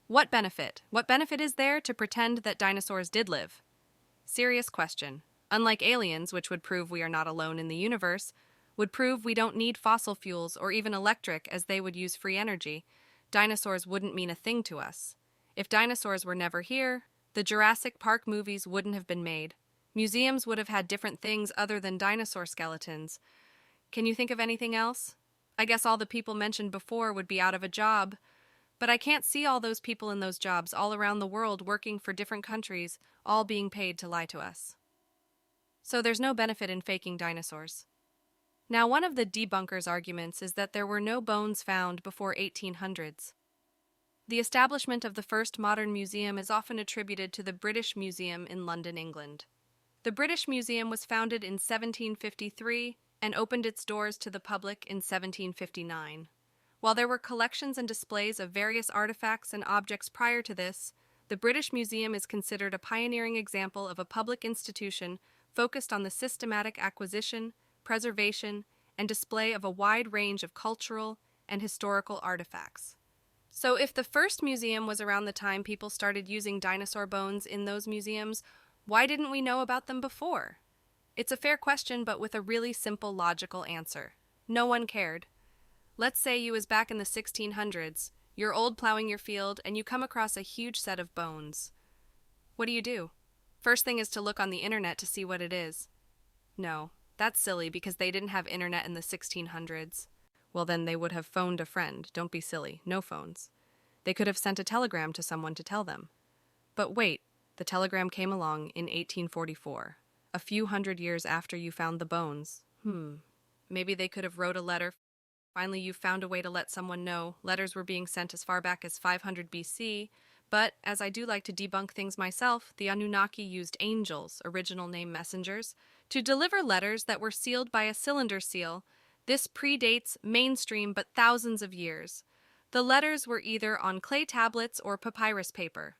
What benefit? What benefit is there to pretend that dinosaurs did live? Serious question. Unlike aliens, which would prove we are not alone in the universe, would prove we don't need fossil fuels or even electric as they would use free energy, dinosaurs wouldn't mean a thing to us. If dinosaurs were never here, the Jurassic Park movies wouldn't have been made. Museums would have had different things other than dinosaur skeletons. Can you think of anything else? I guess all the people mentioned before would be out of a job, but I can't see all those people in those jobs all around the world working for different countries, all being paid to lie to us. So there's no benefit in faking dinosaurs. Now, one of the debunkers' arguments is that there were no bones found before 1800s. The establishment of the first modern museum is often attributed to the British Museum in London, England. The British Museum was founded in 1753 and opened its doors to the public in 1759. While there were collections and displays of various artifacts and objects prior to this, the British Museum is considered a pioneering example of a public institution focused on the systematic acquisition, preservation, and display of a wide range of cultural and historical artifacts. So if the first museum was around the time people started using dinosaur bones in those museums, why didn't we know about them before? It's a fair question, but with a really simple logical answer. No one cared. Let's say you was back in the 1600s, you're old plowing your field, and you come across a huge set of bones. What do? First thing is to look on the internet to see what it is. No, that's silly because they didn't have internet in the 1600s. Well, then they would have phoned a friend. Don't be silly. No phones. They could have sent a telegram to someone to tell them. But wait, the telegram came along in 1844, a few hundred years after you found the bones. Maybe they could have wrote a letter. Finally, you found a way to let someone know. Letters were being sent as far back as 500 BC, but as I do like to debunk things myself, the Anunnaki used angels, original name messengers, to deliver letters that were sealed by a cylinder seal. This predates mainstream but thousands of years. The letters were either on clay tablets or papyrus paper.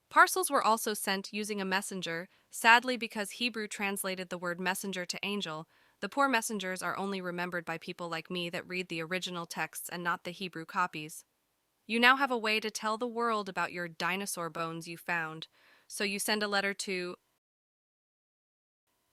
Parcels were also sent using a messenger. Sadly, because Hebrew translated the word messenger to angel, the poor messengers are only remembered by people like me that read the original texts and not the Hebrew copies. You now have a way to tell the world about your dinosaur bones you found, so you send a letter to...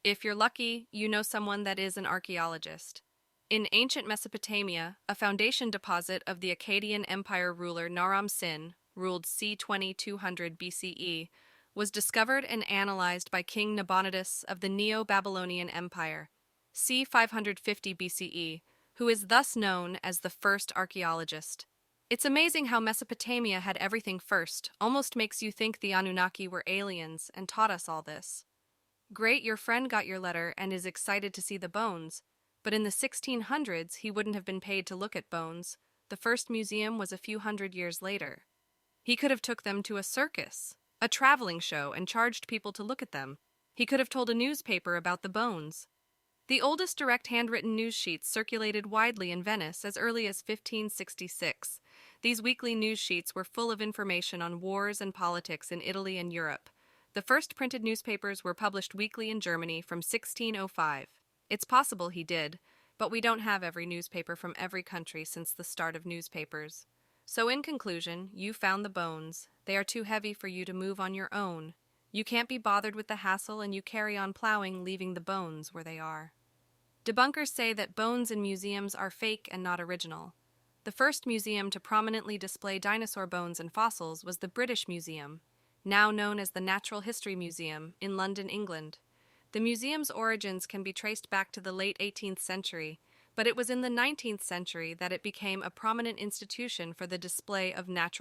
If you're lucky, you know someone that is an archaeologist. In ancient Mesopotamia, a foundation deposit of the Akkadian Empire ruler Naram Sin, ruled c. 200 BCE, was discovered and analyzed by King Nabonidus of the Neo-Babylonian Empire, c. 550 BCE, who is thus known as the first archaeologist. It's amazing how Mesopotamia had everything first, almost makes you think the Anunnaki were aliens and taught us all this. Great, your friend got your letter and is excited to see the bones, but in the 1600s he wouldn't have been paid to look at bones. The first museum was a few hundred years later. He could have took them to a circus, a traveling show, and charged people to look at them. He could have told a newspaper about the bones. The oldest direct handwritten news sheets circulated widely in Venice as early as 1566. These weekly news sheets were full of information on wars and politics in Italy and Europe. The first printed newspapers were published weekly in Germany from 1605. It's possible he did, but we don't have every newspaper from every country since the start of newspapers. So in conclusion, you found the bones. They are too heavy for you to move on your own. You can't be bothered with the hassle and you carry on plowing, leaving the bones where they are. Debunkers say that bones in museums are fake and not original. The first museum to prominently display dinosaur bones and fossils was the British Museum, now known as the Natural History Museum, in London, England. The museum's origins can be traced back to the late 18th century, but it was in the 19th century that it became a prominent institution for the display of natural